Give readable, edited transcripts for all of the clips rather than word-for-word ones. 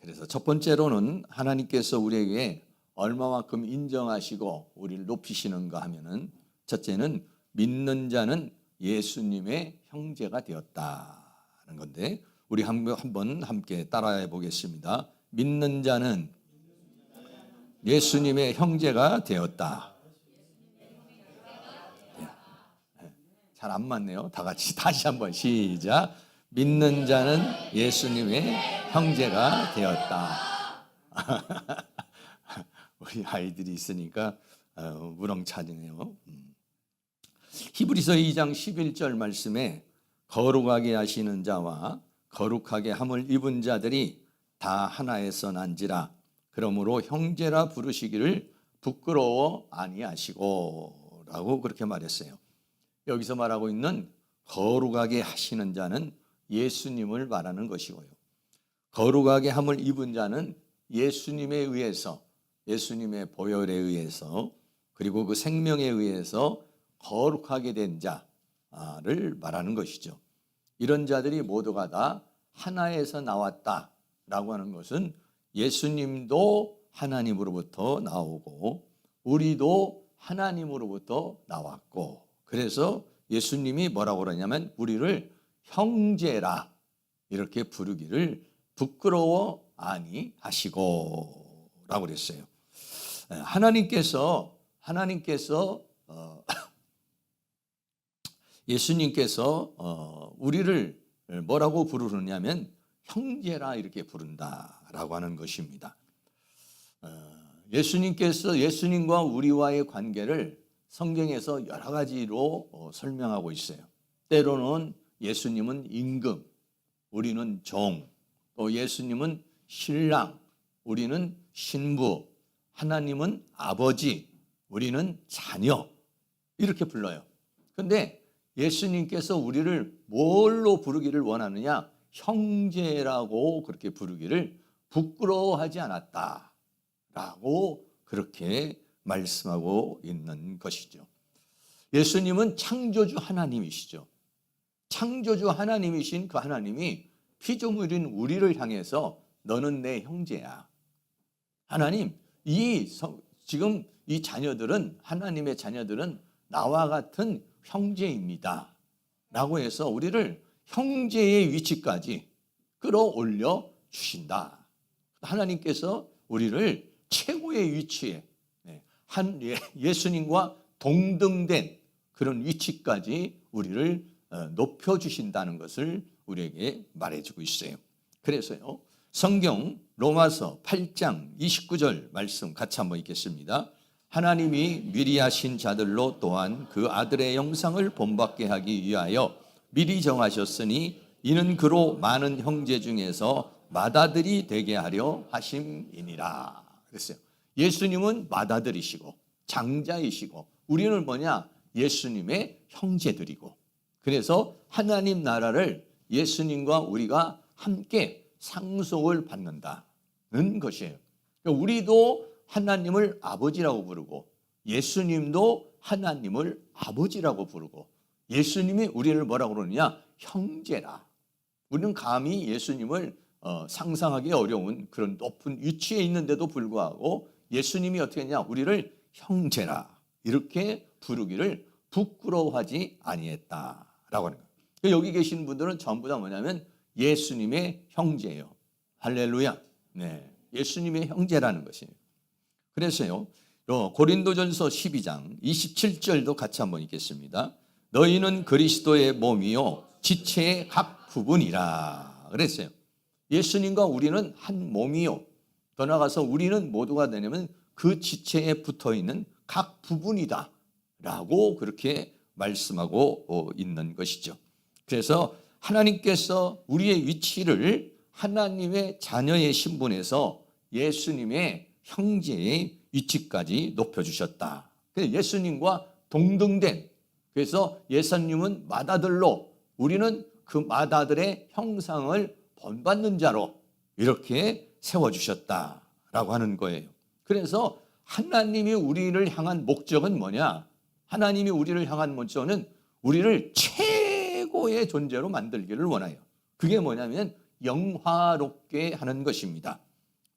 그래서 첫 번째로는 하나님께서 우리에게 얼마만큼 인정하시고 우리를 높이시는가 하면은, 첫째는 믿는 자는 예수님의 형제가 되었다는 건데, 우리 한번 함께 따라해 보겠습니다. 믿는 자는 예수님의 형제가 되었다. 잘 안 맞네요. 다 같이 다시 한번 시작. 믿는 자는 예수님의 형제가 되었다. 우리 아이들이 있으니까 우렁차네요. 히브리서 2장 11절 말씀에 거룩하게 하시는 자와 거룩하게 함을 입은 자들이 다 하나에서 난지라. 그러므로 형제라 부르시기를 부끄러워 아니하시고 라고 그렇게 말했어요. 여기서 말하고 있는 거룩하게 하시는 자는 예수님을 말하는 것이고요. 거룩하게 함을 입은 자는 예수님에 의해서, 예수님의 보혈에 의해서, 그리고 그 생명에 의해서 거룩하게 된 자를 말하는 것이죠. 이런 자들이 모두가 다 하나에서 나왔다라고 하는 것은 예수님도 하나님으로부터 나오고 우리도 하나님으로부터 나왔고, 그래서 예수님이 뭐라고 그러냐면 우리를 형제라 이렇게 부르기를 부끄러워 아니하시고 라고 그랬어요. 하나님께서 예수님께서 우리를 뭐라고 부르느냐면 형제라 이렇게 부른다라고 하는 것입니다. 예수님과 우리와의 관계를 성경에서 여러 가지로 설명하고 있어요. 때로는 예수님은 임금, 우리는 종, 또 예수님은 신랑, 우리는 신부, 하나님은 아버지, 우리는 자녀 이렇게 불러요. 그런데 예수님께서 우리를 뭘로 부르기를 원하느냐? 형제라고 그렇게 부르기를 부끄러워하지 않았다라고 그렇게 말씀하고 있는 것이죠. 예수님은 창조주 하나님이시죠. 창조주 하나님이신 그 하나님이 피조물인 우리를 향해서 너는 내 형제야. 하나님, 지금 이 자녀들은, 하나님의 자녀들은 나와 같은 형제입니다 라고 해서 우리를 형제의 위치까지 끌어올려 주신다. 하나님께서 우리를 최고의 위치에 예수님과 동등된 그런 위치까지 우리를 높여주신다는 것을 우리에게 말해주고 있어요. 그래서요, 성경 로마서 8장 29절 말씀 같이 한번 읽겠습니다. 하나님이 미리 하신 자들로 또한 그 아들의 영상을 본받게 하기 위하여 미리 정하셨으니 이는 그로 많은 형제 중에서 맏아들이 되게 하려 하심이니라. 그랬어요. 예수님은 맏아들이시고 장자이시고 우리는 뭐냐? 예수님의 형제들이고, 그래서 하나님 나라를 예수님과 우리가 함께 상속을 받는다는 것이에요. 그러니까 우리도 하나님을 아버지라고 부르고 예수님도 하나님을 아버지라고 부르고, 예수님이 우리를 뭐라고 그러느냐? 형제라. 우리는 감히 예수님을 상상하기 어려운 그런 높은 위치에 있는데도 불구하고 예수님이 어떻게 했냐? 우리를 형제라 이렇게 부르기를 부끄러워하지 아니했다라고 하는 거예요. 여기 계신 분들은 전부 다 뭐냐면 예수님의 형제예요. 할렐루야. 네, 예수님의 형제라는 것이에요. 그래서요, 고린도전서 12장 27절도 같이 한번 읽겠습니다. 너희는 그리스도의 몸이요 지체의 각 부분이라 그랬어요. 예수님과 우리는 한 몸이요, 더 나아가서 우리는 모두가 되려면 그 지체에 붙어있는 각 부분이다 라고 그렇게 말씀하고 있는 것이죠. 그래서 하나님께서 우리의 위치를 하나님의 자녀의 신분에서 예수님의 형제의 위치까지 높여주셨다. 그래서 예수님과 동등된, 그래서 예수님은 맏아들로 우리는 그 맏아들의 형상을 본받는 자로 이렇게 세워주셨다라고 하는 거예요. 그래서 하나님이 우리를 향한 목적은 뭐냐? 하나님이 우리를 향한 목적은 우리를 최고의 존재로 만들기를 원해요. 그게 뭐냐면 영화롭게 하는 것입니다.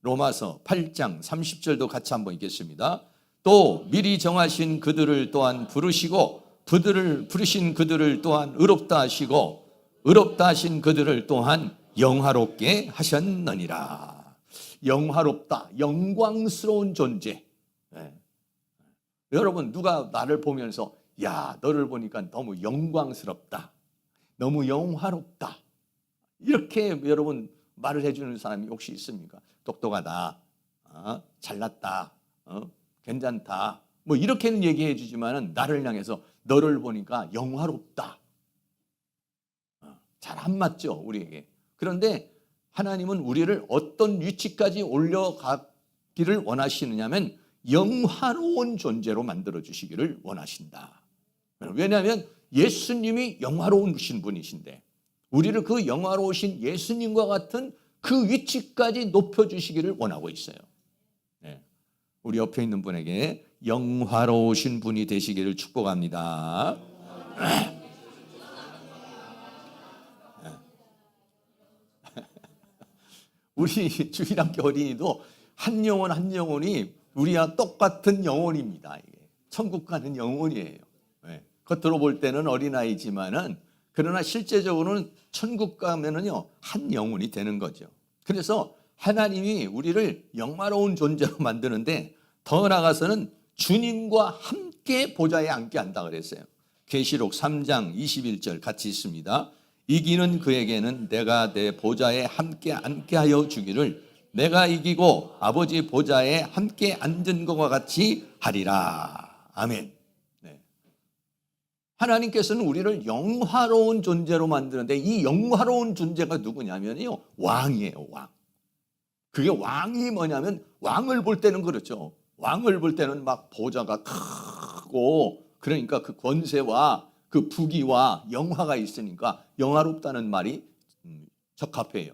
로마서 8장 30절도 같이 한번 읽겠습니다. 또 미리 정하신 그들을 또한 부르시고 부르신 그들을 또한 의롭다 하시고 의롭다 하신 그들을 또한 영화롭게 하셨느니라. 영화롭다, 영광스러운 존재. 네. 여러분, 누가 나를 보면서 야, 너를 보니까 너무 영광스럽다, 너무 영화롭다, 이렇게 여러분 말을 해주는 사람이 혹시 있습니까? 똑똑하다, 잘났다, 괜찮다, 뭐 이렇게는 얘기해 주지만 나를 향해서 너를 보니까 영화롭다, 잘 안 맞죠, 우리에게. 그런데 하나님은 우리를 어떤 위치까지 올려가기를 원하시느냐면 영화로운 존재로 만들어 주시기를 원하신다. 왜냐하면 예수님이 영화로우신 분이신데 우리를 그 영화로우신 예수님과 같은 그 위치까지 높여주시기를 원하고 있어요. 네. 우리 옆에 있는 분에게 영화로우신 분이 되시기를 축복합니다. 우리 주일학교 어린이도 한 영혼 한 영혼이 우리와 똑같은 영혼입니다. 이게 천국 가는 영혼이에요. 네. 겉으로 볼 때는 어린아이지만은 그러나 실제적으로는 천국 가면은요 한 영혼이 되는 거죠. 그래서 하나님이 우리를 영화로운 존재로 만드는데 더 나아가서는 주님과 함께 보좌에 앉게 한다 그랬어요. 계시록 3장 21절 같이 있습니다. 이기는 그에게는 내가 내 보좌에 함께 앉게 하여 주기를 내가 이기고 아버지 보좌에 함께 앉은 것과 같이 하리라. 아멘. 네. 하나님께서는 우리를 영화로운 존재로 만드는데 이 영화로운 존재가 누구냐면요, 왕이에요. 왕. 그게 왕이 뭐냐면 왕을 볼 때는 그렇죠. 왕을 볼 때는 막 보좌가 크고 그러니까 그 권세와 그 부귀와 영화가 있으니까 영화롭다는 말이 적합해요.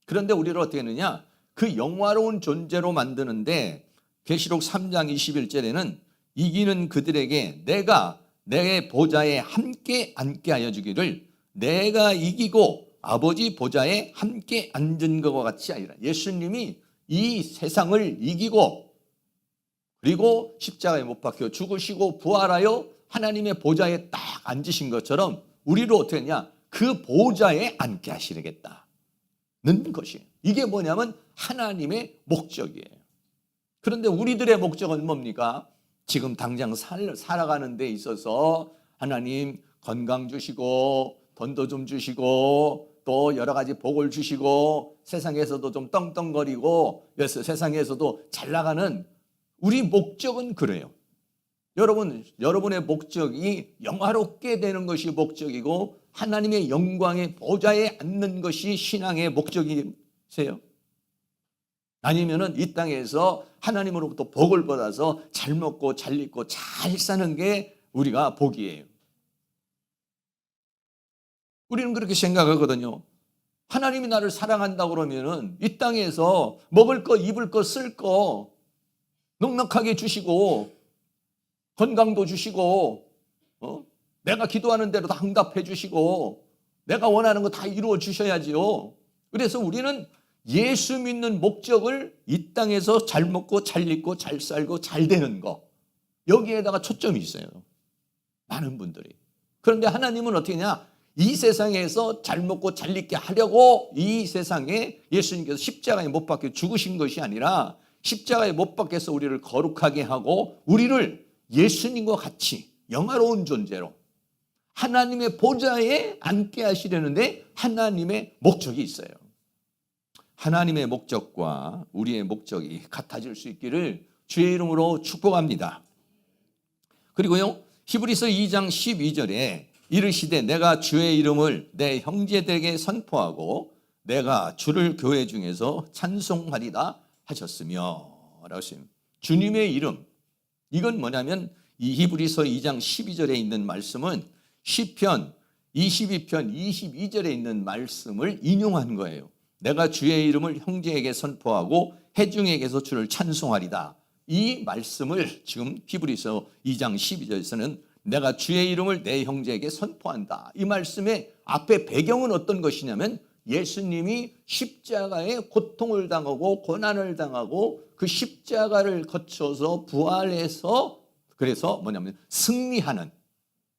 그런데 우리를 어떻게 했느냐? 그 영화로운 존재로 만드는데 계시록 3장 21절에는 이기는 그들에게 내가 내 보좌에 함께 앉게 하여 주기를 내가 이기고 아버지 보좌에 함께 앉은 것과 같이 하리라. 예수님이 이 세상을 이기고 그리고 십자가에 못 박혀 죽으시고 부활하여 하나님의 보좌에 딱 앉으신 것처럼 우리를 어떻게 했냐? 그 보좌에 앉게 하시겠다는 것이에요. 이게 뭐냐면 하나님의 목적이에요. 그런데 우리들의 목적은 뭡니까? 지금 당장 살아가는 데 있어서 하나님 건강 주시고 돈도 좀 주시고 또 여러 가지 복을 주시고 세상에서도 좀 떵떵거리고 세상에서도 잘 나가는 우리 목적은 그래요. 여러분의 목적이 영화롭게 되는 것이 목적이고 하나님의 영광의 보좌에 앉는 것이 신앙의 목적이세요? 아니면은 이 땅에서 하나님으로부터 복을 받아서 잘 먹고 잘 입고 잘 사는 게 우리가 복이에요. 우리는 그렇게 생각하거든요. 하나님이 나를 사랑한다 그러면은 이 땅에서 먹을 거, 입을 거, 쓸 거 넉넉하게 주시고 건강도 주시고 내가 기도하는 대로 다 응답해 주시고 내가 원하는 거 다 이루어 주셔야지요. 그래서 우리는 예수 믿는 목적을 이 땅에서 잘 먹고 잘 입고 잘 살고 잘 되는 거 여기에다가 초점이 있어요. 많은 분들이. 그런데 하나님은 어떻게 하냐? 이 세상에서 잘 먹고 잘 입게 하려고 이 세상에 예수님께서 십자가에 못 박혀 죽으신 것이 아니라 십자가에 못 박혀서 우리를 거룩하게 하고 우리를 예수님과 같이 영화로운 존재로 하나님의 보좌에 앉게 하시려는데 하나님의 목적이 있어요. 하나님의 목적과 우리의 목적이 같아질 수 있기를 주의 이름으로 축복합니다. 그리고요, 히브리서 2장 12절에 이르시되 내가 주의 이름을 내 형제들에게 선포하고 내가 주를 교회 중에서 찬송하리라 하셨으며 라고 했습니다. 주님의 이름, 이건 뭐냐면 이 히브리서 2장 12절에 있는 말씀은 시편 22편 22절에 있는 말씀을 인용한 거예요. 내가 주의 이름을 형제에게 선포하고 회중에게서 주를 찬송하리다. 이 말씀을 지금 히브리서 2장 12절에서는 내가 주의 이름을 내 형제에게 선포한다. 이 말씀의 앞에 배경은 어떤 것이냐면 예수님이 십자가에 고통을 당하고 고난을 당하고 그 십자가를 거쳐서 부활해서 그래서 뭐냐면 승리하는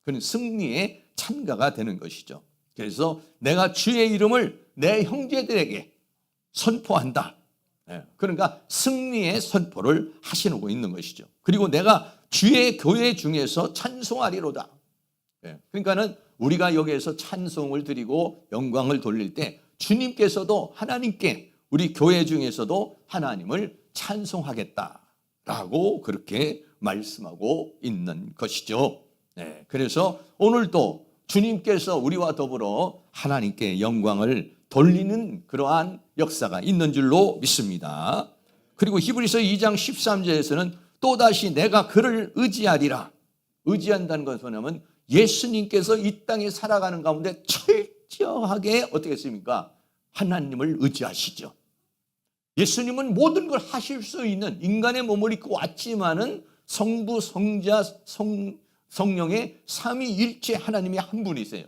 그런 승리에 참가가 되는 것이죠. 그래서 내가 주의 이름을 내 형제들에게 선포한다. 그러니까 승리의 선포를 하시고 있는 것이죠. 그리고 내가 주의 교회 중에서 찬송하리로다. 그러니까는 우리가 여기에서 찬송을 드리고 영광을 돌릴 때 주님께서도 하나님께 우리 교회 중에서도 하나님을 찬송하겠다라고 그렇게 말씀하고 있는 것이죠. 그래서 오늘도 주님께서 우리와 더불어 하나님께 영광을 돌리는 그러한 역사가 있는 줄로 믿습니다. 그리고 히브리서 2장 13절에서는 또다시 내가 그를 의지하리라. 의지한다는 것은 뭐냐면 예수님께서 이 땅에 살아가는 가운데 철저하게 어떻게 했습니까? 하나님을 의지하시죠. 예수님은 모든 걸 하실 수 있는 인간의 몸을 입고 왔지만은 성부, 성자, 성령의 삼위일체 하나님이 한 분이세요.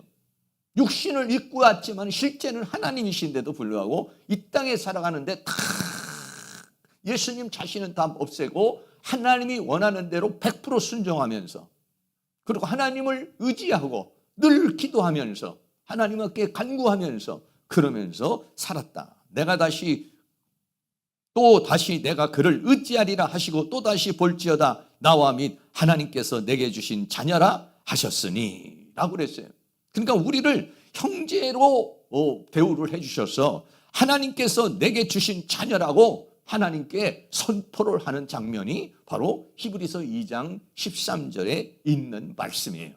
육신을 입고 왔지만 실제는 하나님이신데도 불구하고 이 땅에 살아가는데 다 예수님 자신은 다 없애고 하나님이 원하는 대로 100% 순종하면서 그리고 하나님을 의지하고 늘 기도하면서 하나님께 간구하면서 그러면서 살았다. 내가 다시 내가 그를 의지하리라 하시고 또다시 볼지어다 나와 및 하나님께서 내게 주신 자녀라 하셨으니 라고 그랬어요. 그러니까 우리를 형제로 대우를 해주셔서 하나님께서 내게 주신 자녀라고 하나님께 선포를 하는 장면이 바로 히브리서 2장 13절에 있는 말씀이에요.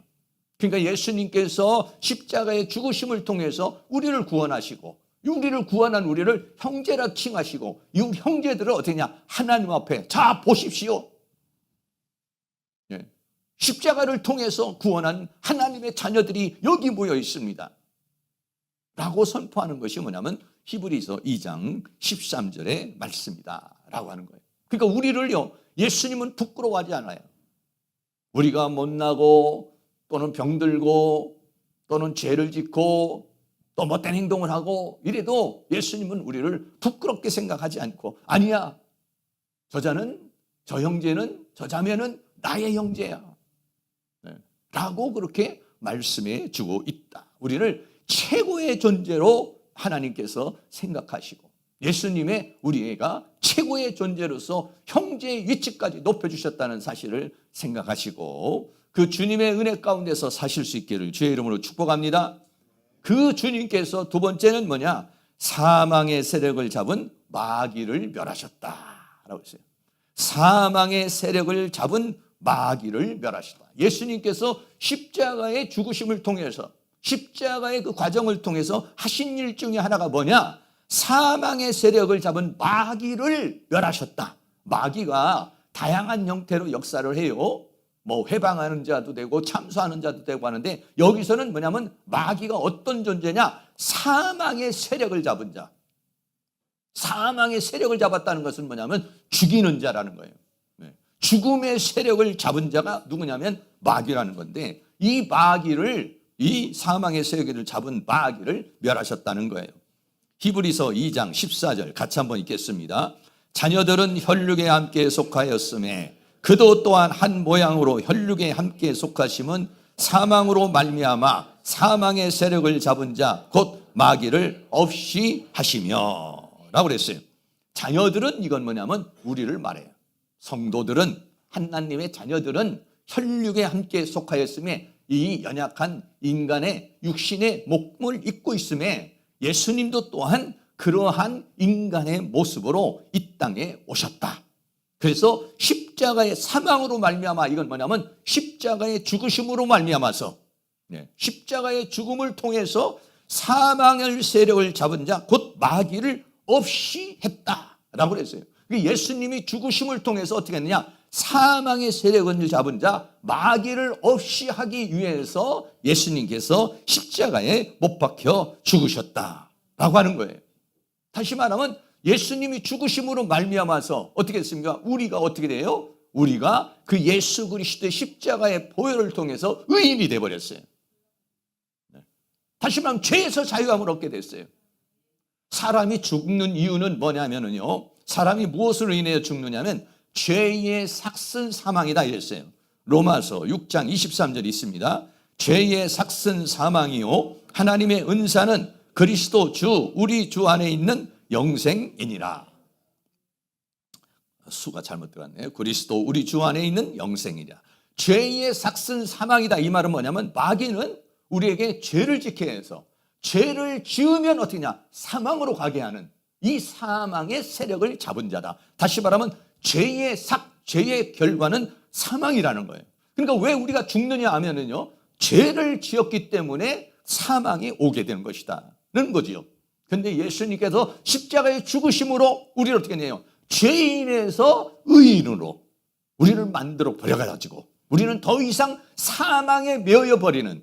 그러니까 예수님께서 십자가의 죽으심을 통해서 우리를 구원하시고 우리를 구원한 우리를 형제라 칭하시고 이 형제들을 어떻게냐 하나님 앞에 자 보십시오. 십자가를 통해서 구원한 하나님의 자녀들이 여기 모여 있습니다. 라고 선포하는 것이 뭐냐면 히브리서 2장 13절의 말씀이다 라고 하는 거예요. 그러니까 우리를요 예수님은 부끄러워하지 않아요. 우리가 못나고 또는 병들고 또는 죄를 짓고 또 못된 행동을 하고 이래도 예수님은 우리를 부끄럽게 생각하지 않고 아니야 저 형제는 저 자매는 나의 형제야 라고 그렇게 말씀해 주고 있다. 우리를 최고의 존재로 하나님께서 생각하시고 예수님의 우리가 최고의 존재로서 형제의 위치까지 높여주셨다는 사실을 생각하시고 그 주님의 은혜 가운데서 사실 수 있기를 주의 이름으로 축복합니다. 그 주님께서 두 번째는 뭐냐? 사망의 세력을 잡은 마귀를 멸하셨다라고 했어요. 사망의 세력을 잡은 마귀를 멸하시다. 예수님께서 십자가의 죽으심을 통해서 십자가의 그 과정을 통해서 하신 일 중에 하나가 뭐냐? 사망의 세력을 잡은 마귀를 멸하셨다. 마귀가 다양한 형태로 역사를 해요. 뭐 회방하는 자도 되고 참수하는 자도 되고 하는데 여기서는 뭐냐면 마귀가 어떤 존재냐? 사망의 세력을 잡은 자. 사망의 세력을 잡았다는 것은 뭐냐면 죽이는 자라는 거예요. 죽음의 세력을 잡은 자가 누구냐면 마귀라는 건데 이 사망의 세력을 잡은 마귀를 멸하셨다는 거예요. 히브리서 2장 14절 같이 한번 읽겠습니다. 자녀들은 혈육에 함께 속하였음에 그도 또한 한 모양으로 혈육에 함께 속하심은 사망으로 말미암아 사망의 세력을 잡은 자 곧 마귀를 없이 하시며 라고 그랬어요. 자녀들은 이건 뭐냐면 우리를 말해요. 성도들은 하나님의 자녀들은 혈육에 함께 속하였음에 이 연약한 인간의 육신의 몸을 입고 있음에 예수님도 또한 그러한 인간의 모습으로 이 땅에 오셨다. 그래서 십자가의 사망으로 말미암아 이건 뭐냐면 십자가의 죽으심으로 말미암아서 십자가의 죽음을 통해서 사망의 세력을 잡은 자 곧 마귀를 없이 했다라고 그랬어요. 예수님이 죽으심을 통해서 어떻게 했느냐? 사망의 세력을 잡은 자 마귀를 없이 하기 위해서 예수님께서 십자가에 못 박혀 죽으셨다라고 하는 거예요. 다시 말하면 예수님이 죽으심으로 말미암아서 어떻게 했습니까? 우리가 어떻게 돼요? 우리가 그 예수 그리스도의 십자가의 보혈을 통해서 의인이 되어버렸어요. 다시 말하면 죄에서 자유함을 얻게 됐어요. 사람이 죽는 이유는 뭐냐면요, 사람이 무엇으로 인해 죽느냐면 죄의 삭슨 사망이다 이랬어요. 로마서 6장 23절 있습니다. 죄의 삭슨 사망이요 하나님의 은사는 그리스도 주 우리 주 안에 있는 영생이니라. 수가 잘못 들어갔네요. 그리스도 우리 주 안에 있는 영생이라. 죄의 삭슨 사망이다. 이 말은 뭐냐면 마귀는 우리에게 죄를 짓게 해서 죄를 지으면 어떻게냐, 사망으로 가게 하는 이 사망의 세력을 잡은 자다. 다시 말하면 죄의 결과는 사망이라는 거예요. 그러니까 왜 우리가 죽느냐 하면은요, 죄를 지었기 때문에 사망이 오게 되는 것이다는 거지요. 근데 예수님께서 십자가의 죽으심으로 우리를 어떻게 해요? 죄인에서 의인으로 우리를 만들어 버려가지고 우리는 더 이상 사망에 매여 버리는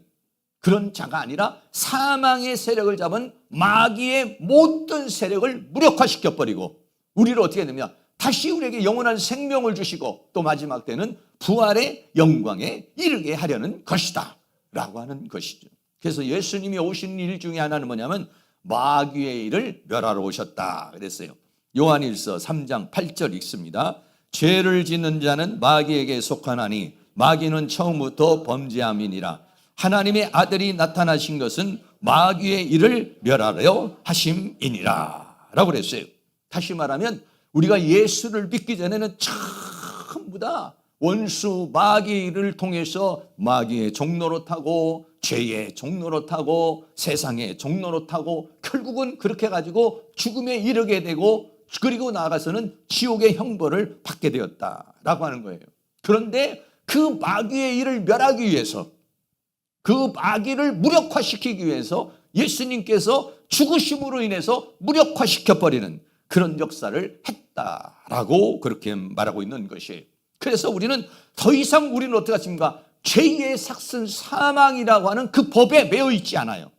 그런 자가 아니라 사망의 세력을 잡은 마귀의 모든 세력을 무력화시켜 버리고 우리를 어떻게 되냐, 다시 우리에게 영원한 생명을 주시고 또 마지막 때는 부활의 영광에 이르게 하려는 것이다 라고 하는 것이죠. 그래서 예수님이 오신 일 중에 하나는 뭐냐면 마귀의 일을 멸하러 오셨다 그랬어요. 요한일서 3장 8절 읽습니다. 죄를 짓는 자는 마귀에게 속하나니 마귀는 처음부터 범죄함이니라. 하나님의 아들이 나타나신 것은 마귀의 일을 멸하려 하심이니라 라고 그랬어요. 다시 말하면 우리가 예수를 믿기 전에는 전부 다 원수 마귀를 통해서 마귀의 종로로 타고 죄의 종로로 타고 세상의 종로로 타고 결국은 그렇게 가지고 죽음에 이르게 되고 그리고 나아가서는 지옥의 형벌을 받게 되었다라고 하는 거예요. 그런데 그 마귀의 일을 멸하기 위해서, 그 마귀를 무력화시키기 위해서 예수님께서 죽으심으로 인해서 무력화시켜버리는 그런 역사를 했다라고 그렇게 말하고 있는 것이에요. 그래서 우리는 더 이상 우리는 어떻게 하십니까? 죄의 삭슨 사망이라고 하는 그 법에 매여 있지 않아요.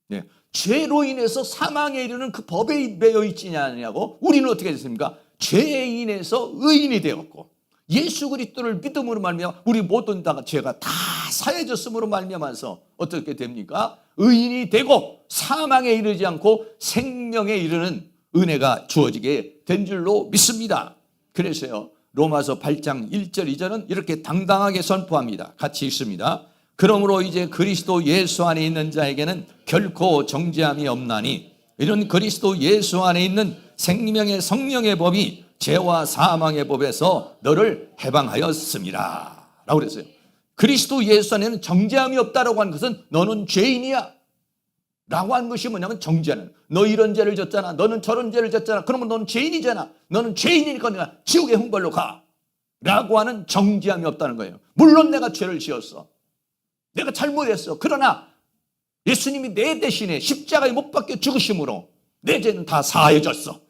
네. 죄로 인해서 사망에 이르는 그 법에 매여 있지 않냐고. 우리는 어떻게 됐습니까? 죄에 인해서 의인이 되었고 예수 그리스도를 믿음으로 말미암아 우리 모든 다 죄가 다 사해졌음으로 말미암아서 어떻게 됩니까? 의인이 되고 사망에 이르지 않고 생명에 이르는 은혜가 주어지게 된 줄로 믿습니다. 그래서요, 로마서 8장 1절 2절은 이렇게 당당하게 선포합니다. 같이 읽습니다. 그러므로 이제 그리스도 예수 안에 있는 자에게는 결코 정죄함이 없나니 이런 그리스도 예수 안에 있는 생명의 성령의 법이 죄와 사망의 법에서 너를 해방하였습니다 라고 그랬어요. 그리스도 예수 안에는 정죄함이 없다라고 하는 것은 너는 죄인이야 라고 하는 것이 뭐냐면 정죄는, 너 이런 죄를 졌잖아, 너는 저런 죄를 졌잖아, 그러면 너는 죄인이잖아, 너는 죄인이니까 내가 지옥의 형벌로 가 라고 하는 정죄함이 없다는 거예요. 물론 내가 죄를 지었어, 내가 잘못했어. 그러나 예수님이 내 대신에 십자가에 못 박혀 죽으심으로 내 죄는 다 사해졌어.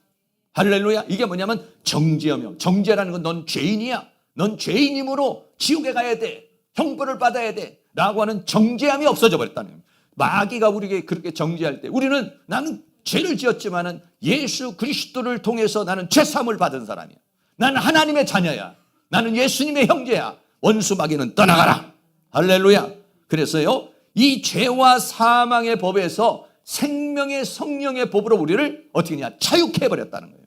할렐루야. 이게 뭐냐면 정죄하며, 정죄라는 건 넌 죄인이야, 넌 죄인이므로 지옥에 가야 돼, 형벌을 받아야 돼 라고 하는 정죄함이 없어져 버렸다는 거예요. 마귀가 우리에게 그렇게 정죄할 때 우리는 나는 죄를 지었지만은 예수 그리스도를 통해서 나는 죄사함을 받은 사람이야, 나는 하나님의 자녀야, 나는 예수님의 형제야, 원수 마귀는 떠나가라. 할렐루야. 그래서요, 이 죄와 사망의 법에서 생명의 성령의 법으로 우리를 어떻게 하냐, 자유케 해버렸다는 거예요.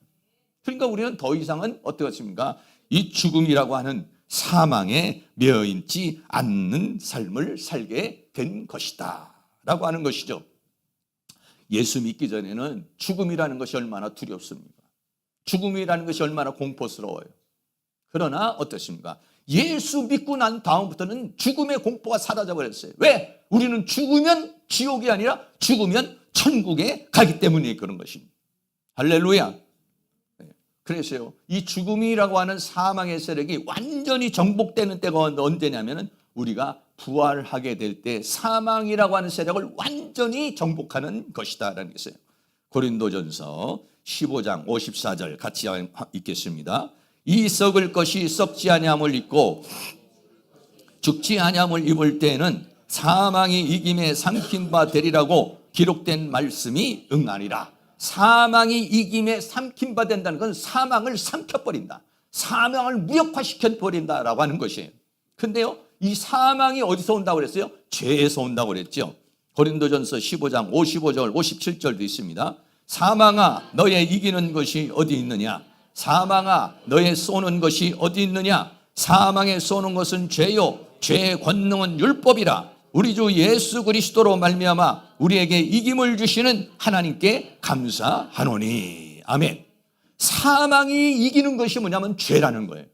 그러니까 우리는 더 이상은 어떻습니까? 이 죽음이라고 하는 사망에 매여있지 않는 삶을 살게 된 것이다 라고 하는 것이죠. 예수 믿기 전에는 죽음이라는 것이 얼마나 두렵습니까? 죽음이라는 것이 얼마나 공포스러워요. 그러나 어떻습니까? 예수 믿고 난 다음부터는 죽음의 공포가 사라져 버렸어요. 왜? 우리는 죽으면 지옥이 아니라 죽으면 천국에 가기 때문에 그런 것입니다. 할렐루야. 그래서요, 이 죽음이라고 하는 사망의 세력이 완전히 정복되는 때가 언제냐면은 우리가 부활하게 될 때 사망이라고 하는 세력을 완전히 정복하는 것이다라는 것이에요. 고린도전서 15장 54절 같이 읽겠습니다. 이 썩을 것이 썩지 아니함을 입고 죽지 아니함을 입을 때에는 사망이 이김에 삼킨 바 되리라고 기록된 말씀이 응하리라. 사망이 이김에 삼킨 바 된다는 건 사망을 삼켜버린다, 사망을 무력화시켜버린다라고 하는 것이에요. 근데요, 이 사망이 어디서 온다고 그랬어요? 죄에서 온다고 그랬죠. 고린도전서 15장 55절 57절도 있습니다. 사망아 너의 이기는 것이 어디 있느냐? 사망아 너의 쏘는 것이 어디 있느냐? 사망에 쏘는 것은 죄요 죄의 권능은 율법이라. 우리 주 예수 그리스도로 말미암아 우리에게 이김을 주시는 하나님께 감사하노니. 아멘. 사망이 이기는 것이 뭐냐면 죄라는 거예요.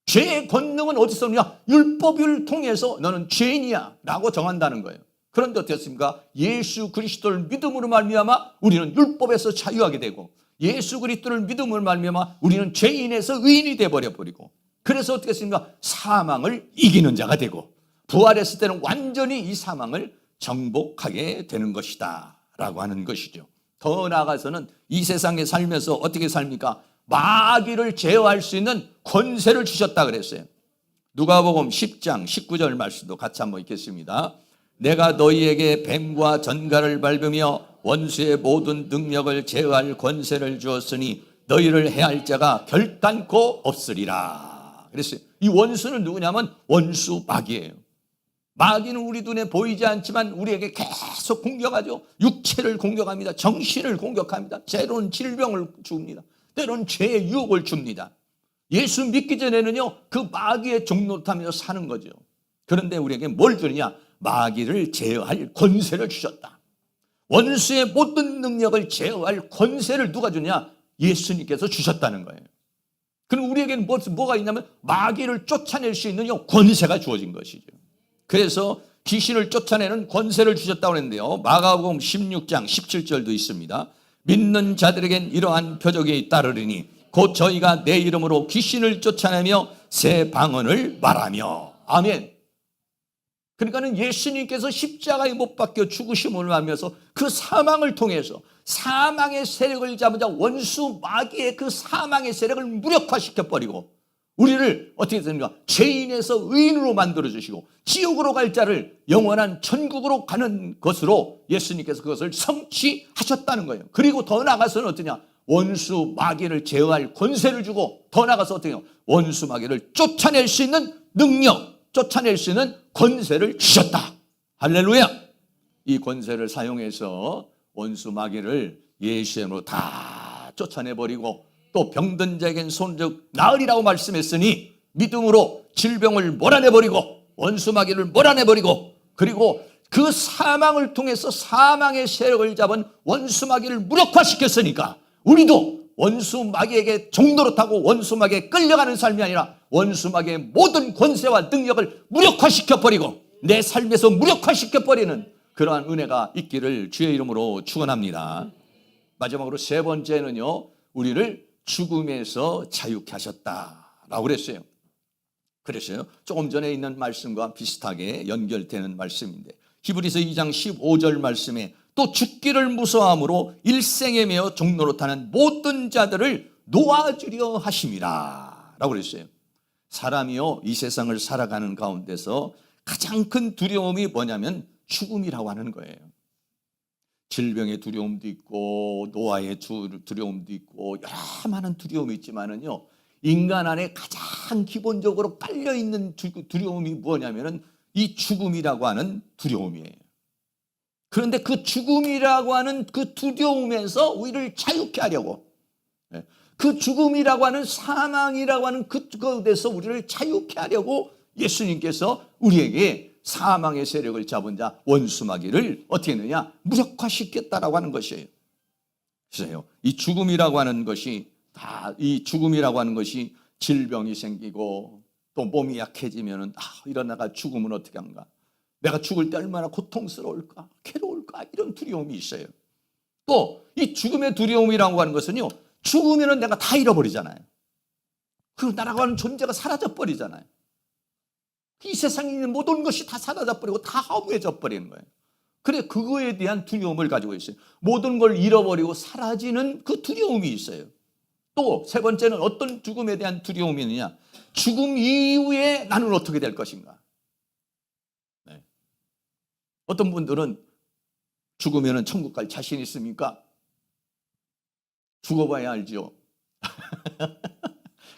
죄의 권능은 어디서 오느냐? 율법을 통해서 너는 죄인이야 라고 정한다는 거예요. 그런데 어떻습니까? 예수 그리스도를 믿음으로 말미암아 우리는 율법에서 자유하게 되고, 예수 그리스도를 믿음으로 말미암아 우리는 죄인에서 의인이 되어버려 버리고, 그래서 어떻게 했습니까? 사망을 이기는 자가 되고 부활했을 때는 완전히 이 사망을 정복하게 되는 것이다 라고 하는 것이죠. 더 나아가서는 이 세상에 살면서 어떻게 삽니까? 마귀를 제어할 수 있는 권세를 주셨다 그랬어요. 누가복음 10장 19절 말씀도 같이 한번 읽겠습니다. 내가 너희에게 뱀과 전갈을 밟으며 원수의 모든 능력을 제어할 권세를 주었으니 너희를 해할 자가 결단코 없으리라 그랬어요. 이 원수는 누구냐면 원수 마귀예요. 마귀는 우리 눈에 보이지 않지만 우리에게 계속 공격하죠. 육체를 공격합니다. 정신을 공격합니다. 때로는 질병을 줍니다. 때로는 죄의 유혹을 줍니다. 예수 믿기 전에는요 그 마귀의 종노릇하면서 사는 거죠. 그런데 우리에게 뭘 주느냐? 마귀를 제어할 권세를 주셨다. 원수의 모든 능력을 제어할 권세를 누가 주냐? 예수님께서 주셨다는 거예요. 그럼 우리에게는 뭐가 있냐면 마귀를 쫓아낼 수 있는 권세가 주어진 것이죠. 그래서 귀신을 쫓아내는 권세를 주셨다고 했는데요, 마가복음 16장 17절도 있습니다. 믿는 자들에겐 이러한 표적이 따르리니 곧 저희가 내 이름으로 귀신을 쫓아내며 새 방언을 말하며. 아멘. 그러니까는 예수님께서 십자가에 못 박혀 죽으심을 하면서 그 사망을 통해서 사망의 세력을 잡으자 원수 마귀의 그 사망의 세력을 무력화시켜버리고 우리를 어떻게 됩니까? 죄인에서 의인으로 만들어주시고 지옥으로 갈 자를 영원한 천국으로 가는 것으로 예수님께서 그것을 성취하셨다는 거예요. 그리고 더 나아가서는 어떠냐? 원수 마귀를 제어할 권세를 주고 더 나아가서 어떻게 해요? 원수 마귀를 쫓아낼 수 있는 능력, 쫓아낼 수 있는 권세를 주셨다. 할렐루야. 이 권세를 사용해서 원수 마귀를 예수의 이름으로 다 쫓아내버리고 또 병든 자에겐 손즉 나으리라고 말씀했으니 믿음으로 질병을 몰아내버리고 원수 마귀를 몰아내버리고 그리고 그 사망을 통해서 사망의 세력을 잡은 원수 마귀를 무력화시켰으니까 우리도 원수 마귀에게 종노릇하고 원수 마귀에 끌려가는 삶이 아니라 원수 마귀의 모든 권세와 능력을 무력화시켜버리고 내 삶에서 무력화시켜버리는 그러한 은혜가 있기를 주의 이름으로 축원합니다. 마지막으로 세 번째는요, 우리를 죽음에서 자유케 하셨다라고 그랬어요. 그랬어요. 조금 전에 있는 말씀과 비슷하게 연결되는 말씀인데 히브리서 2장 15절 말씀에 또 죽기를 무서워함으로 일생에 매어 종노릇하는 모든 자들을 놓아주려 하심이라 라고 그랬어요. 사람이요 이 세상을 살아가는 가운데서 가장 큰 두려움이 뭐냐면 죽음이라고 하는 거예요. 질병의 두려움도 있고 노화의 두려움도 있고 여러 많은 두려움이 있지만은요, 인간 안에 가장 기본적으로 깔려있는 두려움이 뭐냐면은 이 죽음이라고 하는 두려움이에요. 그런데 그 죽음이라고 하는 그 두려움에서 우리를 자유케 하려고, 그 죽음이라고 하는 사망이라고 하는 그것에서 우리를 자유케 하려고 예수님께서 우리에게 사망의 세력을 잡은 자 원수 마귀를 어떻게 했느냐? 무력화시켰다라고 하는 것이에요. 그래서요, 이 죽음이라고 하는 것이 이 죽음이라고 하는 것이 질병이 생기고 또 몸이 약해지면은 이러다가 죽으면 어떻게 한가? 내가 죽을 때 얼마나 고통스러울까? 괴로울까? 이런 두려움이 있어요. 또 이 죽음의 두려움이라고 하는 것은요, 죽으면은 내가 다 잃어버리잖아요. 그 나라고 하는 존재가 사라져 버리잖아요. 이 세상에 있는 모든 것이 다 사라져 버리고 다 허무해져 버리는 거예요. 그래, 그거에 대한 두려움을 가지고 있어요. 모든 걸 잃어버리고 사라지는 그 두려움이 있어요. 또 세 번째는 어떤 죽음에 대한 두려움이 있느냐? 죽음 이후에 나는 어떻게 될 것인가? 네. 어떤 분들은 죽으면 천국 갈 자신 있습니까? 죽어봐야 알죠.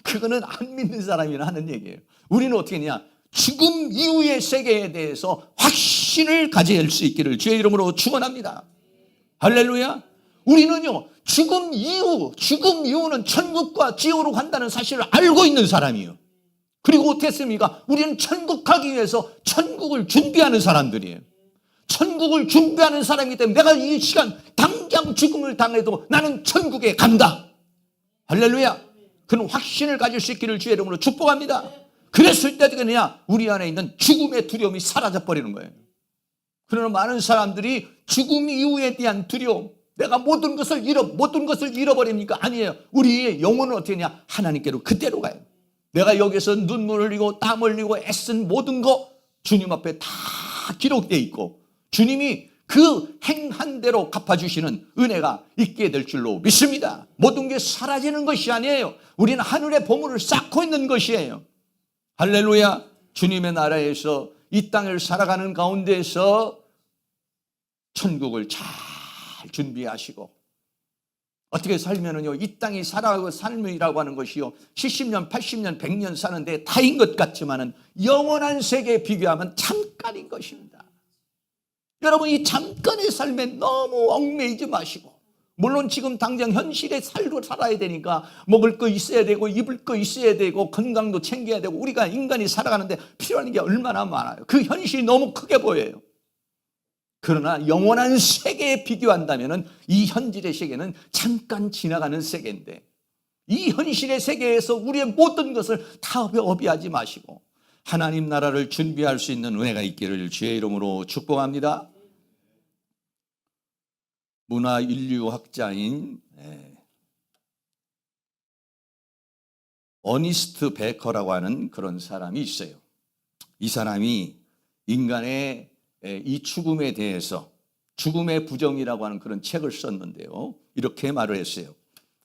그거는 안 믿는 사람이나 하는 얘기예요. 우리는 어떻게 했냐? 죽음 이후의 세계에 대해서 확신을 가질 수 있기를 주의 이름으로 축원합니다. 할렐루야. 우리는요, 죽음 이후는 천국과 지옥으로 간다는 사실을 알고 있는 사람이에요. 그리고 어땠습니까? 우리는 천국 가기 위해서 천국을 준비하는 사람들이에요. 천국을 준비하는 사람이기 때문에 내가 이 시간 당장 죽음을 당해도 나는 천국에 간다. 할렐루야. 그런 확신을 가질 수 있기를 주의 이름으로 축복합니다. 그랬을 때 어떻게 되냐? 우리 안에 있는 죽음의 두려움이 사라져 버리는 거예요. 그러나 많은 사람들이 죽음 이후에 대한 두려움, 내가 모든 것을 잃어버립니까? 아니에요. 우리의 영혼은 어떻게 되냐? 하나님께로 그대로 가요. 내가 여기서 눈물 흘리고 땀 흘리고 애쓴 모든 거 주님 앞에 다 기록되어 있고 주님이 그 행한 대로 갚아주시는 은혜가 있게 될 줄로 믿습니다. 모든 게 사라지는 것이 아니에요. 우리는 하늘의 보물을 쌓고 있는 것이에요. 할렐루야. 주님의 나라에서 이 땅을 살아가는 가운데에서 천국을 잘 준비하시고 어떻게 살면은요, 이 땅이 살아가고 삶이라고 하는 것이요, 70년, 80년, 100년 사는데 다인 것 같지만은 영원한 세계에 비교하면 잠깐인 것입니다. 여러분, 이 잠깐의 삶에 너무 얽매이지 마시고, 물론 지금 당장 현실의 삶으로 살아야 되니까 먹을 거 있어야 되고 입을 거 있어야 되고 건강도 챙겨야 되고 우리가 인간이 살아가는데 필요한 게 얼마나 많아요. 그 현실이 너무 크게 보여요. 그러나 영원한 세계에 비교한다면 이 현실의 세계는 잠깐 지나가는 세계인데 이 현실의 세계에서 우리의 모든 것을 다 어비하지 마시고 하나님 나라를 준비할 수 있는 은혜가 있기를 주의 이름으로 축복합니다. 문화인류학자인 어니스트 베커라고 하는 그런 사람이 있어요. 이 사람이 인간의 이 죽음에 대해서 죽음의 부정이라고 하는 그런 책을 썼는데요. 이렇게 말을 했어요.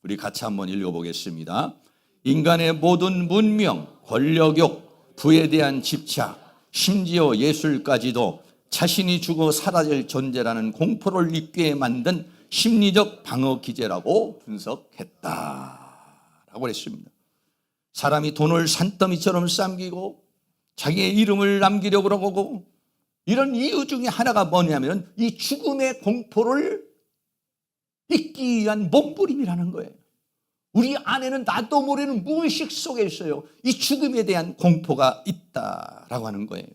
우리 같이 한번 읽어보겠습니다. 인간의 모든 문명, 권력욕, 부에 대한 집착, 심지어 예술까지도 자신이 죽어 사라질 존재라는 공포를 입게 만든 심리적 방어 기제라고 분석했다라고 했습니다. 사람이 돈을 산더미처럼 쌈기고 자기의 이름을 남기려고 그러고 이런 이유 중에 하나가 뭐냐면 이 죽음의 공포를 잊기 위한 몸부림이라는 거예요. 우리 안에는 나도 모르는 무의식 속에 있어요. 이 죽음에 대한 공포가 있다라고 하는 거예요.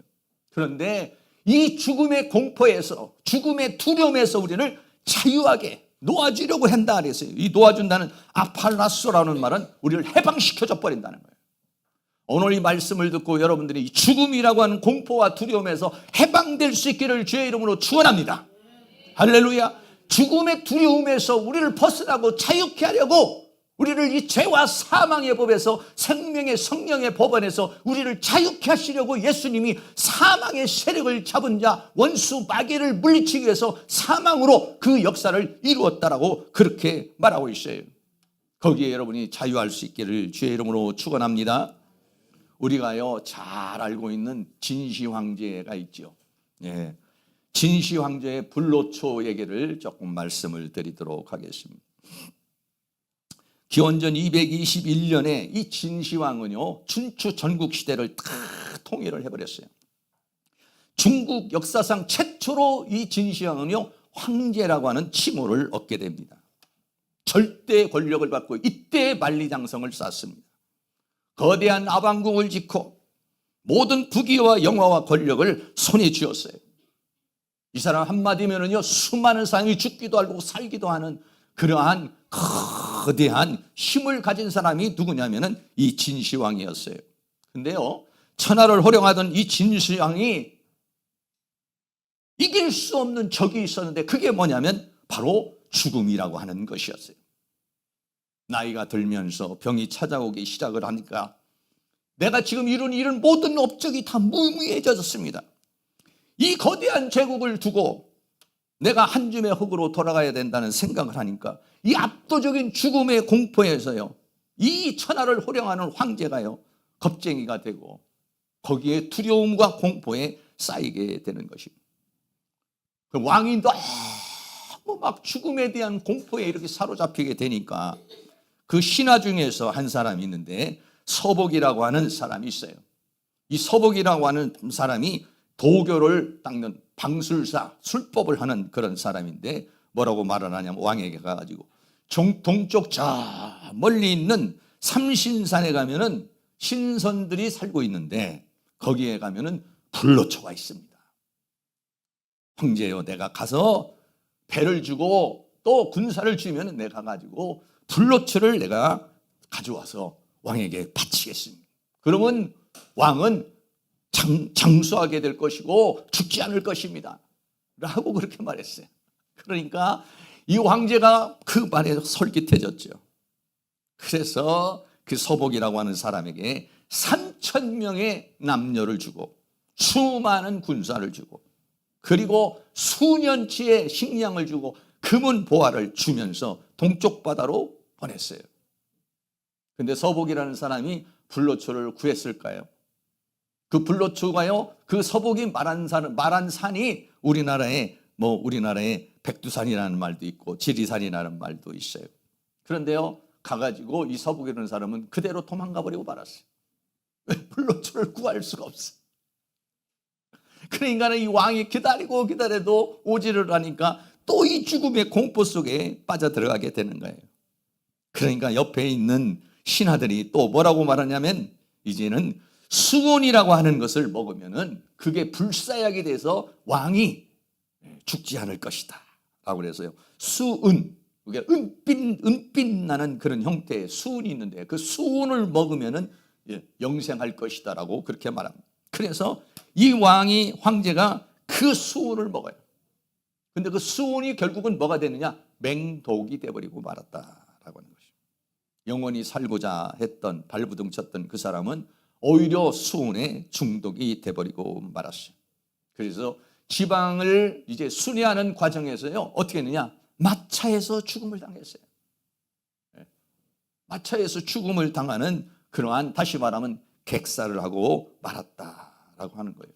그런데 이 죽음의 공포에서 죽음의 두려움에서 우리를 자유하게 놓아주려고 한다 그랬어요. 이 놓아준다는 아팔라소라는 말은 우리를 해방시켜줘 버린다는 거예요. 오늘 이 말씀을 듣고 여러분들이 이 죽음이라고 하는 공포와 두려움에서 해방될 수 있기를 주의 이름으로 축원합니다. 할렐루야. 죽음의 두려움에서 우리를 벗어나고 자유케 하려고 우리를 이 죄와 사망의 법에서 생명의 성령의 법원에서 우리를 자유케 하시려고 예수님이 사망의 세력을 잡은 자 원수 마귀를 물리치기 위해서 사망으로 그 역사를 이루었다라고 그렇게 말하고 있어요. 거기에 여러분이 자유할 수 있기를 주의 이름으로 축원합니다. 우리가요 잘 알고 있는 진시 황제가 있죠. 예, 진시 황제의 불로초 얘기를 조금 말씀을 드리도록 하겠습니다. 기원전 221년에 이 진시황은요 춘추 전국시대를 다 통일을 해버렸어요. 중국 역사상 최초로 이 진시황은요 황제라고 하는 칭호를 얻게 됩니다. 절대 권력을 받고 이때 만리장성을 쌓습니다. 거대한 아방궁을 짓고 모든 부귀와 영화와 권력을 손에 쥐었어요. 이 사람 한마디면은요 수많은 사람이 죽기도 하고 살기도 하는 그러한 거대한 힘을 가진 사람이 누구냐면은 이 진시황이었어요. 근데요 천하를 호령하던 이 진시황이 이길 수 없는 적이 있었는데 그게 뭐냐면 바로 죽음이라고 하는 것이었어요. 나이가 들면서 병이 찾아오기 시작을 하니까 내가 지금 이룬 모든 업적이 다 무의미해졌습니다. 이 거대한 제국을 두고 내가 한 줌의 흙으로 돌아가야 된다는 생각을 하니까 이 압도적인 죽음의 공포에서요 이 천하를 호령하는 황제가요 겁쟁이가 되고 거기에 두려움과 공포에 쌓이게 되는 것입니다. 그 왕이 너무 막 죽음에 대한 공포에 이렇게 사로잡히게 되니까 그 신하 중에서 한 사람이 있는데 서복이라고 하는 사람이 있어요. 이 서복이라고 하는 사람이 도교를 닦는 방술사, 술법을 하는 그런 사람인데 뭐라고 말을 하냐면 왕에게 가가지고 동쪽 저 멀리 있는 삼신산에 가면은 신선들이 살고 있는데 거기에 가면은 불로초가 있습니다. 황제요, 내가 가서 배를 주고 또 군사를 주면은 내가 가지고 불로초를 내가 가져와서 왕에게 바치겠습니다. 그러면 왕은 장수하게 될 것이고 죽지 않을 것입니다 라고 그렇게 말했어요. 그러니까 이 황제가 그 말에 솔깃해졌죠. 그래서 그 서복이라고 하는 사람에게 3,000명의 남녀를 주고 수많은 군사를 주고 그리고 수년치의 식량을 주고 금은 보화를 주면서 동쪽 바다로 보냈어요. 근데 서복이라는 사람이 불로초를 구했을까요? 그 불로초가요, 그 서복이 말한 산이 우리나라에 백두산이라는 말도 있고 지리산이라는 말도 있어요. 그런데요, 가가지고 이 서복이라는 사람은 그대로 도망가 버리고 말았어요. 왜? 불로초를 구할 수가 없어. 그러니까 이 왕이 기다리고 기다려도 오지를 하니까 또 이 죽음의 공포 속에 빠져들어가게 되는 거예요. 그러니까 옆에 있는 신하들이 또 뭐라고 말하냐면 이제는 수은이라고 하는 것을 먹으면은 그게 불사약이 돼서 왕이 죽지 않을 것이다 라고 그래서요, 수은, 그게 은빛 나는 그런 형태의 수은이 있는데 그 수은을 먹으면은 영생할 것이다 라고 그렇게 말합니다. 그래서 이 황제가 그 수은을 먹어요. 근데 그 수은이 결국은 뭐가 되느냐? 맹독이 돼버리고 말았다라고 하는 것이죠. 영원히 살고자 했던 발부둥 쳤던 그 사람은 오히려 수은에 중독이 돼버리고 말았어요. 그래서 지방을 이제 순회하는 과정에서요, 어떻게 했느냐? 마차에서 죽음을 당했어요. 마차에서 죽음을 당하는 그러한, 다시 말하면 객사를 하고 말았다라고 하는 거예요.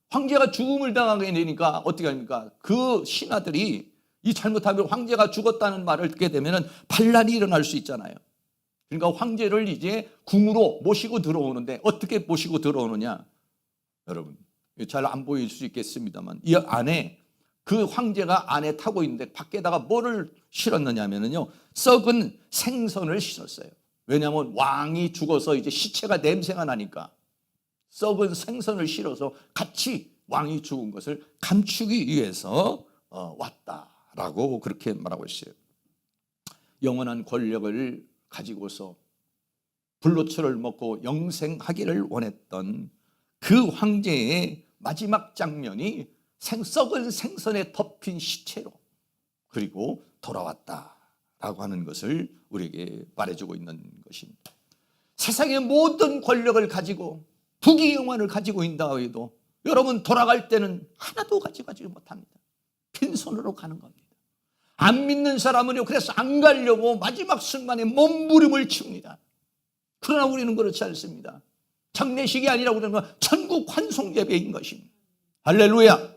황제가 죽음을 당하게 되니까 어떻게 합니까? 그 신하들이 이 잘못하면 황제가 죽었다는 말을 듣게 되면 반란이 일어날 수 있잖아요. 그러니까 황제를 이제 궁으로 모시고 들어오는데 어떻게 모시고 들어오느냐? 여러분, 잘 안 보일 수 있겠습니다만 이 안에 그 황제가 안에 타고 있는데 밖에다가 뭐를 실었느냐면요, 썩은 생선을 실었어요. 왜냐하면 왕이 죽어서 이제 시체가 냄새가 나니까 썩은 생선을 실어서 같이 왕이 죽은 것을 감추기 위해서 왔다라고 그렇게 말하고 있어요. 영원한 권력을 가지고서 불로초를 먹고 영생하기를 원했던 그 황제의 마지막 장면이 썩은 생선에 덮인 시체로 그리고 돌아왔다라고 하는 것을 우리에게 말해주고 있는 것입니다. 세상의 모든 권력을 가지고 부귀영화를 가지고 있다 해도 여러분 돌아갈 때는 하나도 가져가지 못합니다. 빈손으로 가는 겁니다. 안 믿는 사람은요, 그래서 안 가려고 마지막 순간에 몸부림을 칩니다. 그러나 우리는 그렇지 않습니다. 장례식이 아니라 우리는 천국 환송 예배인 것입니다. 할렐루야.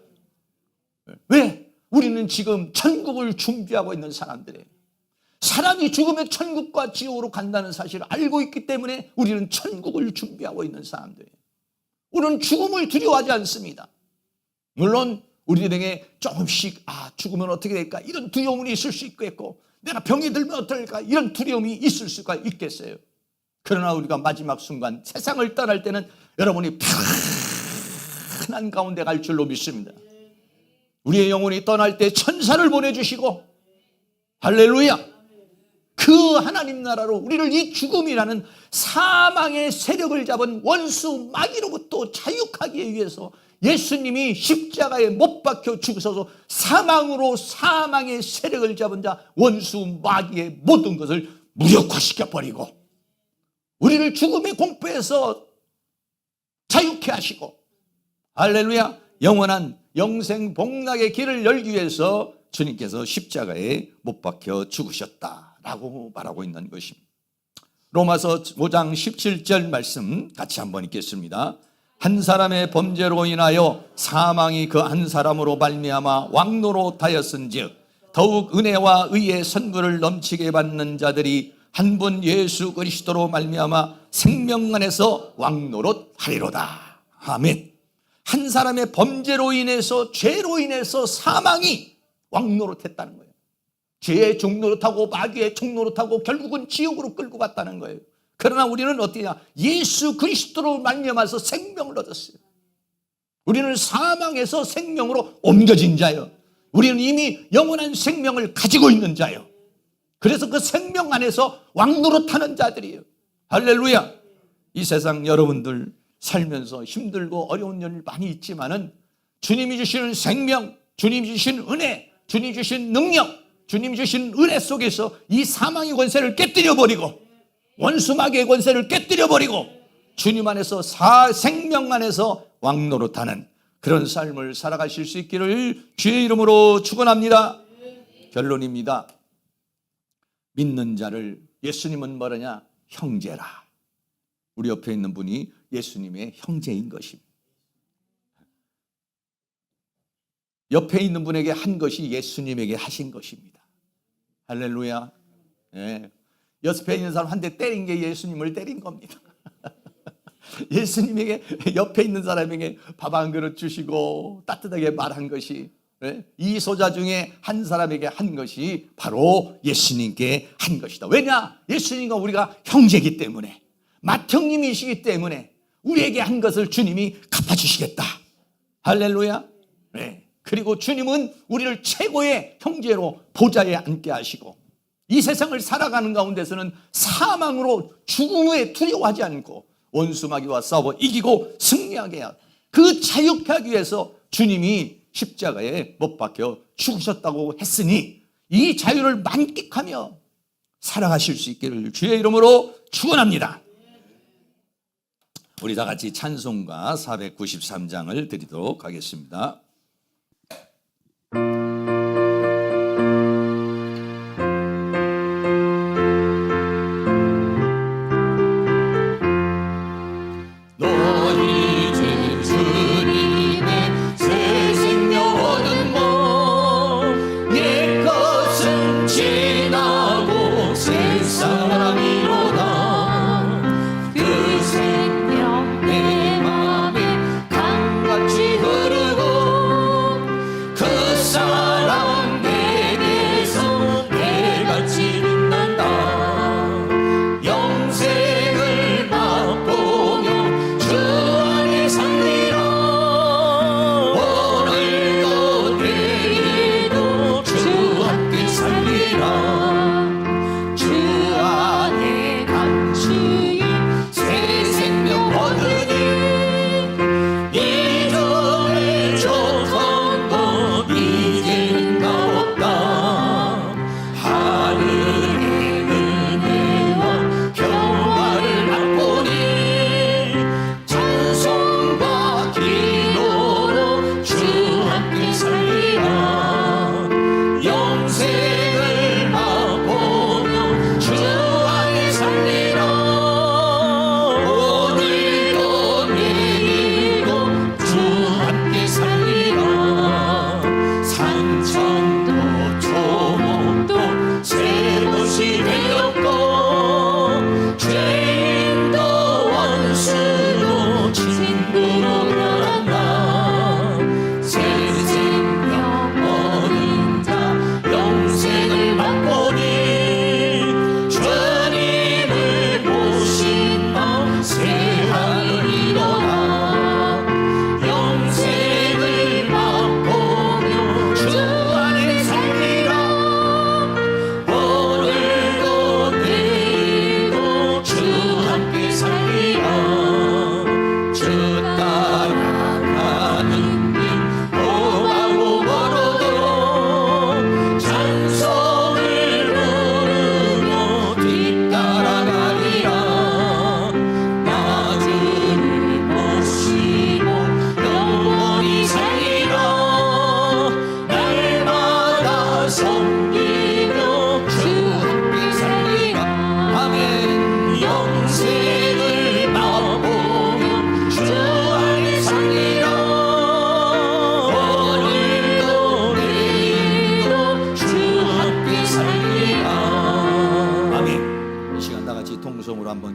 왜? 우리는 지금 천국을 준비하고 있는 사람들이에요. 사람이 죽으면 천국과 지옥으로 간다는 사실을 알고 있기 때문에 우리는 천국을 준비하고 있는 사람들이에요. 우리는 죽음을 두려워하지 않습니다. 물론 우리들에게 조금씩 죽으면 어떻게 될까 이런 두려움이 있을 수 있겠고, 내가 병이 들면 어떨까 이런 두려움이 있을 수가 있겠어요. 그러나 우리가 마지막 순간 세상을 떠날 때는 여러분이 편한 가운데 갈 줄로 믿습니다. 우리의 영혼이 떠날 때 천사를 보내주시고, 할렐루야, 그 하나님 나라로 우리를 이 죽음이라는 사망의 세력을 잡은 원수 마귀로부터 자유하기 위해서 예수님이 십자가에 못 박혀 죽으셔서 사망으로 사망의 세력을 잡은 자 원수 마귀의 모든 것을 무력화시켜버리고 우리를 죽음의 공포에서 자유케 하시고, 할렐루야, 영원한 영생 복락의 길을 열기 위해서 주님께서 십자가에 못 박혀 죽으셨다라고 말하고 있는 것입니다. 로마서 5장 17절 말씀 같이 한번 읽겠습니다. 한 사람의 범죄로 인하여 사망이 그 한 사람으로 말미암아 왕노릇하였은즉 더욱 은혜와 의의 선물을 넘치게 받는 자들이 한 분 예수 그리스도로 말미암아 생명 안에서 왕노릇하리로다. 아멘. 한 사람의 범죄로 인해서, 죄로 인해서 사망이 왕노릇했다는 거예요. 죄의 종노릇하고 마귀의 종노릇하고 결국은 지옥으로 끌고 갔다는 거예요. 그러나 우리는 어떻게냐? 예수 그리스도로 말미암아서 생명을 얻었어요. 우리는 사망에서 생명으로 옮겨진 자예요. 우리는 이미 영원한 생명을 가지고 있는 자예요. 그래서 그 생명 안에서 왕노릇하는 자들이에요. 할렐루야. 이 세상 여러분들 살면서 힘들고 어려운 일 많이 있지만은 주님이 주시는 생명, 주님이 주신 은혜, 주님이 주신 능력, 주님이 주신 은혜 속에서 이 사망의 권세를 깨뜨려버리고 원수 마귀의 권세를 깨뜨려버리고 주님 안에서 생명 안에서 왕노릇하는 그런 삶을 살아가실 수 있기를 주의 이름으로 축원합니다. 결론입니다. 믿는 자를 예수님은 뭐라냐? 형제라. 우리 옆에 있는 분이 예수님의 형제인 것입니다. 옆에 있는 분에게 한 것이 예수님에게 하신 것입니다. 할렐루야. 네. 옆에 있는 사람 한 대 때린 게 예수님을 때린 겁니다. 예수님에게 옆에 있는 사람에게 밥 한 그릇 주시고 따뜻하게 말한 것이 이 소자 중에 한 사람에게 한 것이 바로 예수님께 한 것이다. 왜냐? 예수님과 우리가 형제이기 때문에, 맏형님이시기 때문에 우리에게 한 것을 주님이 갚아주시겠다. 할렐루야. 네. 그리고 주님은 우리를 최고의 형제로 보좌에 앉게 하시고 이 세상을 살아가는 가운데서는 사망으로 죽음에 두려워하지 않고 원수 마귀와 싸워 이기고 승리하게 하고 그 자유케 하기 위해서 주님이 십자가에 못 박혀 죽으셨다고 했으니 이 자유를 만끽하며 살아가실 수 있기를 주의 이름으로 축원합니다. 우리 다 같이 찬송가 493장을 드리도록 하겠습니다.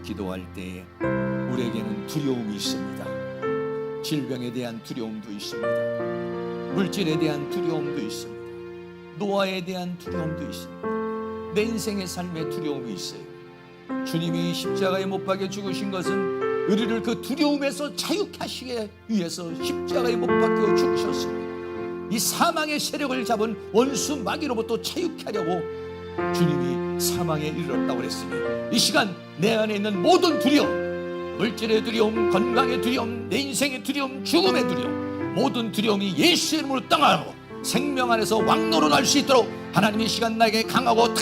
기도할 때에 우리에게는 두려움이 있습니다. 질병에 대한 두려움도 있습니다. 물질에 대한 두려움도 있습니다. 노아에 대한 두려움도 있습니다. 내 인생의 삶에 두려움이 있어요. 주님이 십자가에 못 박혀 죽으신 것은 우리를 그 두려움에서 자유케 하시기 위해서 십자가에 못 박혀 죽으셨습니다. 이 사망의 세력을 잡은 원수 마귀로부터 자유케 하려고 주님이 사망에 이르렀다고 그랬으니, 이 시간 내 안에 있는 모든 두려움, 물질의 두려움, 건강의 두려움, 내 인생의 두려움, 죽음의 두려움, 모든 두려움이 예수의 이름으로 떠나고 생명 안에서 왕노릇할 수 있도록 하나님이 이 시간 나에게 강하고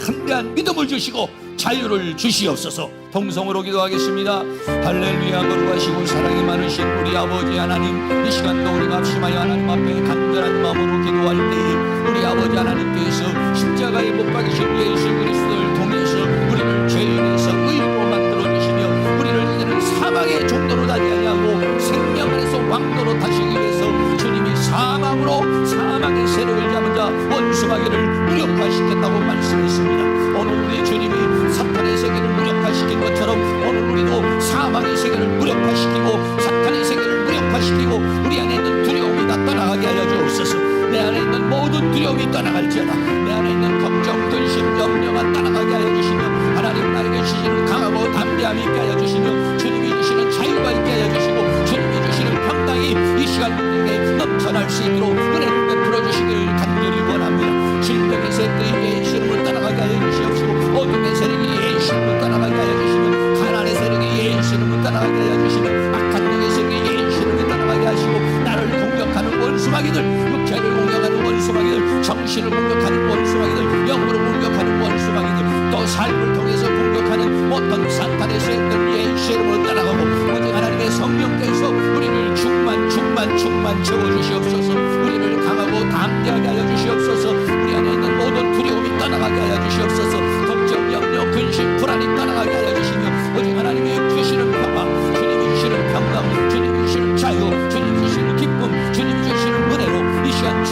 담대한 믿음을 주시고 자유를 주시옵소서. 통성으로 기도하겠습니다. 할렐루야. 거룩하시고 사랑이 많으신 우리 아버지 하나님, 이 시간도 우리가 합심하여 하나님 앞에 간절한 마음으로 기도할 때에 우리 아버지 하나님께서 십자가에 못 박이신 예수 그리스도를 통해서 우리를 죄인에서 의인으로 만들어주시며 우리를 이제는 사망의 종로로 다니게 하고 생명 안에서 왕노로 다시기 위해서 주님이 사망의 세력을 잡은 자 원수 마귀를 무력화시켰다고 말씀했습니다. 오늘 우리 주님이 사탄의 세계를 무력화시킨 것처럼 오늘 우리도 사망의 세계를 무력화시키고 사탄의 세계를 무력화시키고 우리 안에 있는 두려움이 다 떠나가게 하여 주옵소서. 내 안에 있는 모든 두려움이 떠나갈지어다. 내 안에 있는 걱정, 근심, 염려가 떠나가게 하여 주시며 하나님 나에게 주시는 강하고 담대함이 있게 하여 주시며 주님이 주시는 자유가 있게 하여 주시고 주님이 주시는 평강이 이 시간 우리에게 넘쳐날 수 있도록 은혜를 베풀어 주시기를 간절히 원합니다. 질병의 세력이 예수 이름으로 떠나가게 하여 주시옵시고 어둠의 세력이 예수 이름으로 떠나가게 하여 주시며 가난의 세력이 예수 이름으로 떠나가게 하여 주시며 악한 영의 세력이 예수 이름으로 떠나가게 하시고 나를 공격하는 원수마귀들, 육체를 공격하는 원수마귀들, 정신을 공격하는 원수마귀들, 영으로 공격하는 원수마귀들, 또 삶을 통해서 공격하는 모든 사탄의 세력들 예수 이름으로 떠나가고 오직 하나님의 성령께서 우리를 충만 채워주시옵소서. 우리를 강하고 담대하게 하여 주시옵소서. 우리 안에 있는 모든 두려움이 떠나가게 하여 주시옵소서. 걱정, 염려, 근심, 불안이 떠나가게 하여 주시며 오직 하나님이 주시는 평강, 주님이 주시는 평강, 주님이 주시는 자유, 주님이 주시는 기쁨, 주님이 주시는 은혜로 이 시간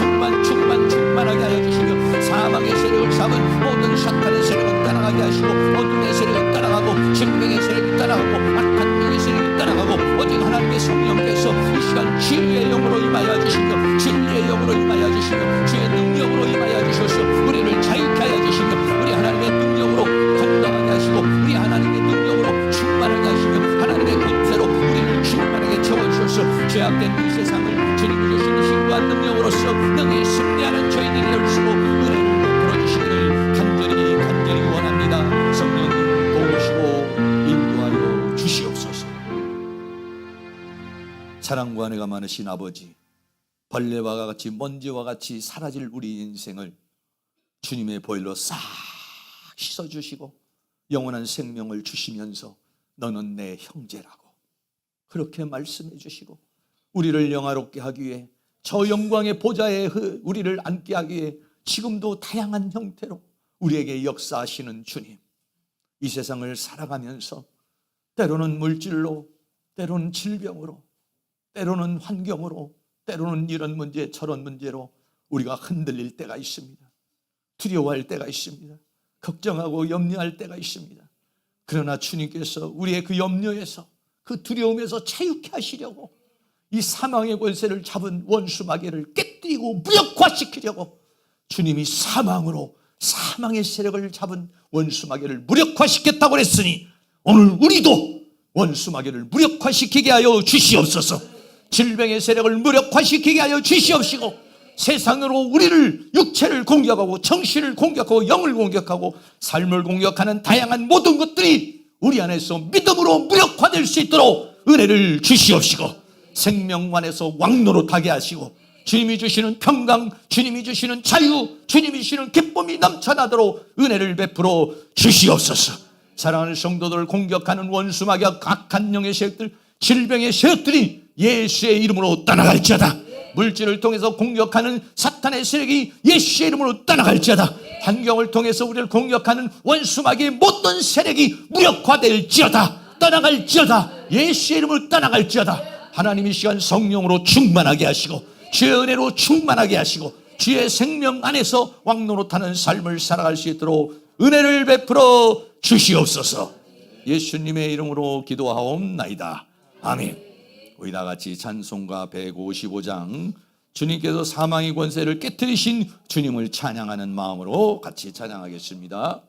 충만하게 하여 주시며 사망의 세력을 잡은 모든 사탄의 세력은 떠나가게 하시고 어둠의 세력은 떠나가고 질병의 세력이 떠나가고 악한 영의 세력이 떠나가고 오직 하나님의 성령께서 이 시간 진리의 영으로 임하여 주시며 진리의 영으로 임하여 주시며 주의 능력으로 임하여 주셔서 우리를 자유케 하여 주시며 우리 하나님의 능력으로 건강하게 하시고 우리 하나님의 능력으로 충만하게 하시며 하나님의 권세로 우리를 충만하게 채워주셔서 죄악된 이 세상을 주님이 주신 신부한 능력으로서 능히 승리하는 저희들이 될 수 있도록 은혜를 베풀어 주시기를 간절히 원합니다. 성령님 도우시고 인도하여 주시옵소서. 사랑과 은혜가 많으신 아버지, 벌레와 같이 먼지와 같이 사라질 우리 인생을 주님의 보혈로 싹 씻어주시고 영원한 생명을 주시면서 너는 내 형제라고 그렇게 말씀해 주시고 우리를 영화롭게 하기 위해 저 영광의 보좌에 우리를 앉게 하기 위해 지금도 다양한 형태로 우리에게 역사하시는 주님, 이 세상을 살아가면서 때로는 물질로, 때로는 질병으로, 때로는 환경으로, 때로는 이런 문제 저런 문제로 우리가 흔들릴 때가 있습니다. 두려워할 때가 있습니다. 걱정하고 염려할 때가 있습니다. 그러나 주님께서 우리의 그 염려에서 그 두려움에서 자유케 하시려고 이 사망의 권세를 잡은 원수 마귀를 깨뜨리고 무력화시키려고 주님이 사망의 세력을 잡은 원수 마귀를 무력화시켰다고 했으니 오늘 우리도 원수 마귀를 무력화시키게 하여 주시옵소서. 질병의 세력을 무력화시키게 하여 주시옵시고 세상으로 우리를 육체를 공격하고 정신을 공격하고 영을 공격하고 삶을 공격하는 다양한 모든 것들이 우리 안에서 믿음으로 무력화될 수 있도록 은혜를 주시옵시고 생명 안에서 왕노릇하게 하시고 주님이 주시는 평강, 주님이 주시는 자유, 주님이 주시는 기쁨이 넘쳐나도록 은혜를 베풀어 주시옵소서. 사랑하는 성도들을 공격하는 원수 마귀와 악한 영의 세력들, 질병의 세력들이 예수의 이름으로 떠나갈지어다. 물질을 통해서 공격하는 사탄의 세력이 예수의 이름으로 떠나갈지어다. 환경을 통해서 우리를 공격하는 원수 마귀의 모든 세력이 무력화될지어다. 떠나갈지어다. 예수의 이름으로 떠나갈지어다. 하나님이 이 시간 성령으로 충만하게 하시고 주의 은혜로 충만하게 하시고 주의 생명 안에서 왕노릇하는 삶을 살아갈 수 있도록 은혜를 베풀어 주시옵소서. 예수님의 이름으로 기도하옵나이다. 아멘. 우리 다 같이 찬송가 155장 주님께서 사망의 권세를 깨뜨리신 주님을 찬양하는 마음으로 같이 찬양하겠습니다.